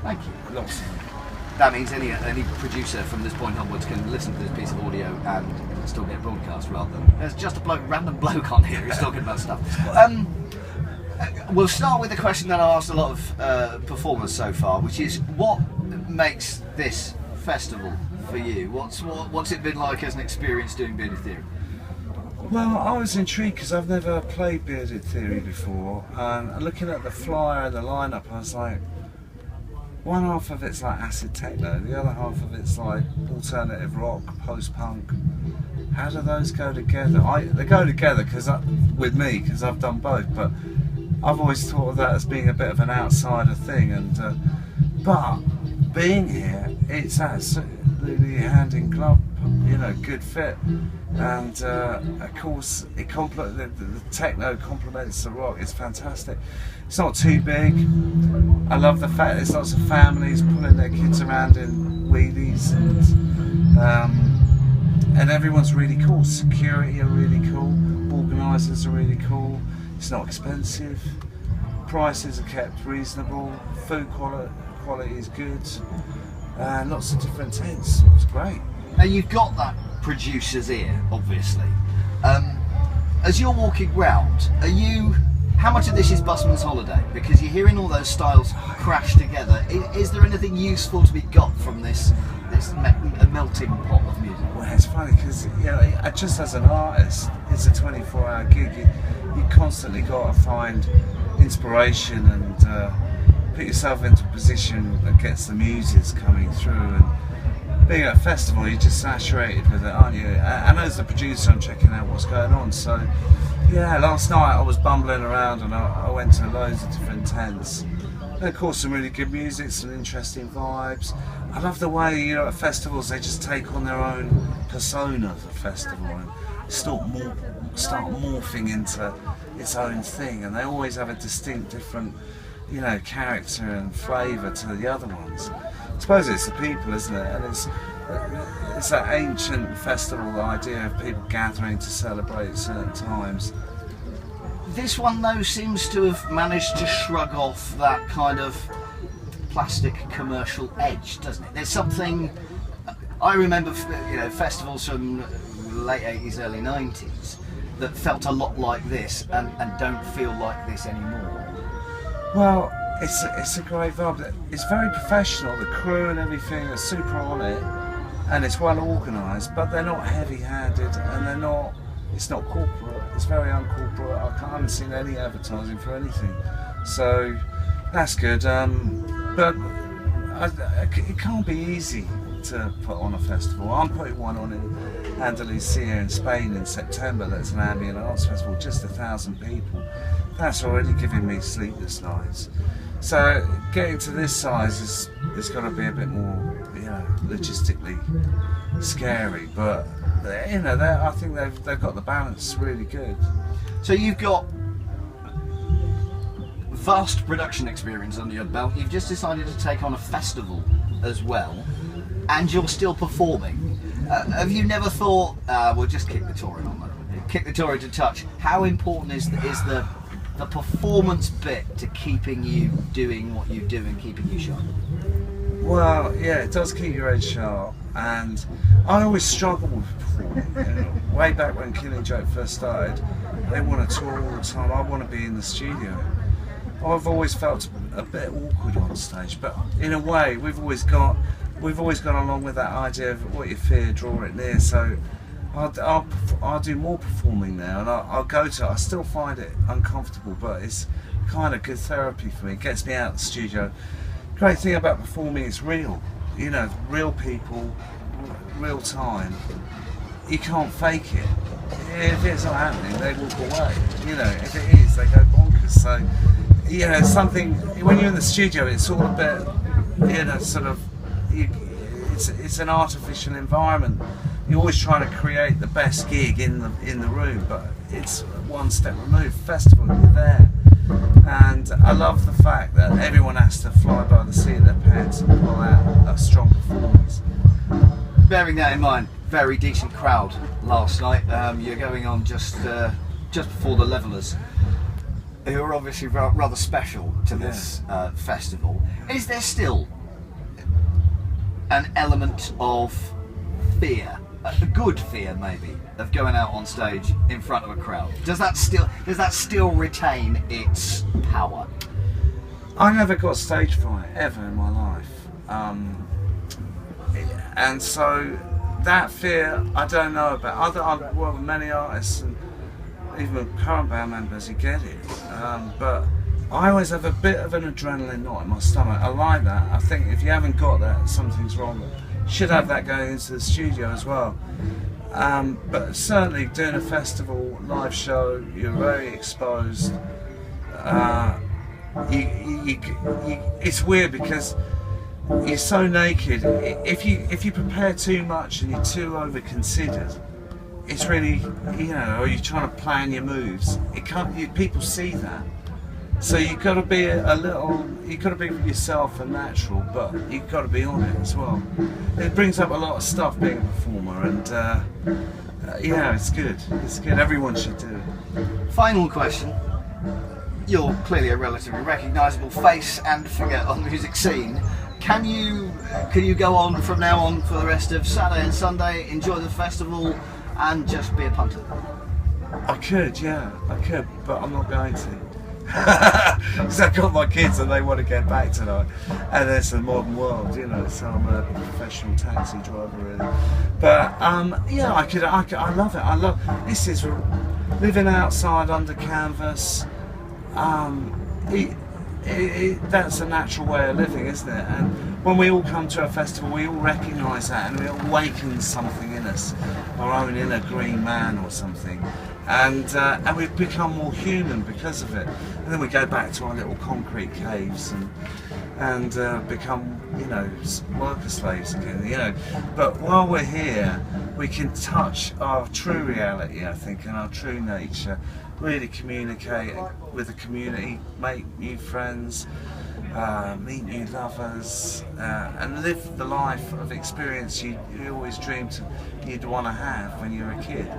Thank you. Lots of them. That means any producer from this point onwards can listen to this piece of audio and still get broadcast rather than there's just a random bloke on here who's talking about stuff. We'll start with the question that I asked a lot of performers so far, which is what makes this festival for you? What's it been like as an experience doing Bearded Theory? Well, I was intrigued because I've never played Bearded Theory before, and looking at the flyer and the lineup, I was like, one half of it's like acid techno, the other half of it's like alternative rock, post-punk. How do those go together? They go together with me because I've done both, but I've always thought of that as being a bit of an outsider thing. But being here, it's absolutely hand in glove, good fit. And of course, the techno complements the rock. It's fantastic. It's not too big. I love the fact there's lots of families pulling their kids around in wheelies, and everyone's really cool. Security are really cool. Organisers are really cool. It's not expensive. Prices are kept reasonable. Food quality is good. And lots of different tents. It's great. Now you've got that producer's ear, obviously. As you're walking round, how much of this is Busman's Holiday? Because you're hearing all those styles crash together. Is there anything useful to be got from this melting pot of music? Well, it's funny because just as an artist, it's a 24-hour gig. You constantly got to find inspiration and put yourself into a position that gets the muses coming through. And being at a festival, you're just saturated with it, aren't you? And as a producer, I'm checking out what's going on. So, yeah, last night I was bumbling around and I went to loads of different tents. And of course, some really good music, some interesting vibes. I love the way, at festivals, they just take on their own persona of a festival and start morphing into its own thing. And they always have a distinct, different, character and flavour to the other ones. I suppose it's the people, isn't it? And it's that ancient festival idea of people gathering to celebrate certain times. This one, though, seems to have managed to shrug off that kind of plastic commercial edge, doesn't it? There's something. I remember, festivals from the late 80s, early 90s that felt a lot like this and don't feel like this anymore. Well, it's a great vibe. It's very professional. The crew and everything are super on it, and it's well organised. But they're not heavy-handed, and it's not corporate. It's very uncorporate. I haven't seen any advertising for anything, so that's good. But it can't be easy to put on a festival. I'm putting one on in Andalusia in Spain in September. That's an ambient arts festival, just 1,000 people. That's already giving me sleepless nights. So getting to this size is going to be a bit more, logistically scary. But I think they've got the balance really good. So you've got vast production experience under your belt. You've just decided to take on a festival as well, and you're still performing. Have you never thought, we'll just kick the touring on that? Kick the touring to touch. How important is the performance bit to keeping you doing what you do and keeping you sharp? Well, yeah, it does keep your head sharp, and I always struggled with performing. Way back when Killing Joke first started, they want to tour all the time. I want to be in the studio. I've always felt a bit awkward on stage, but in a way, we've always gone along with that idea of what you fear, draw it near. So I'll do more performing now, and I'll go to it. I still find it uncomfortable, but it's kind of good therapy for me. It gets me out of the studio. Great thing about performing, it's real. Real people, real time. You can't fake it. If it's not happening, they walk away. If it is, they go bonkers. So, something, when you're in the studio, it's all a bit, it's an artificial environment. You're always trying to create the best gig in the room, but it's one step removed. Festival, you're there. And I love the fact that everyone has to fly by the seat of their pants and pull out a strong performance. Bearing that in mind, very decent crowd last night. You're going on just before the Levellers. who are obviously rather special to this festival. Is there still an element of fear, a good fear maybe, of going out on stage in front of a crowd? Does that still retain its power? I never got stage fright ever in my life, and so that fear I don't know about. Well, many artists and even current band members who get it, but I always have a bit of an adrenaline knot in my stomach. I like that. I think if you haven't got that, something's wrong. You should have that going into the studio as well. But certainly doing a festival live show, you're very exposed. It's weird because you're so naked. If you prepare too much and you're too over-considered, it's really, or you're trying to plan your moves. People see that. So you've got to be you've got to be yourself and natural, but you've got to be on it as well. It brings up a lot of stuff being a performer, and it's good. It's good. Everyone should do it. Final question. You're clearly a relatively recognisable face and figure on the music scene. Can you go on from now on for the rest of Saturday and Sunday, enjoy the festival, and just be a punter? I could, but I'm not going to. Because I've got my kids and they want to get back tonight, and it's the modern world, so I'm a professional taxi driver really. But I love it. I love this. Is living outside under canvas. That's a natural way of living, isn't it? And when we all come to a festival, we all recognise that, and it awakens something in us, our own inner green man or something, and we've become more human because of it. And then we go back to our little concrete caves and become, worker slaves again, But while we're here, we can touch our true reality, I think, and our true nature. Really communicate with the community, make new friends, meet new lovers, and live the life of experience you always dreamed you'd want to have when you were a kid.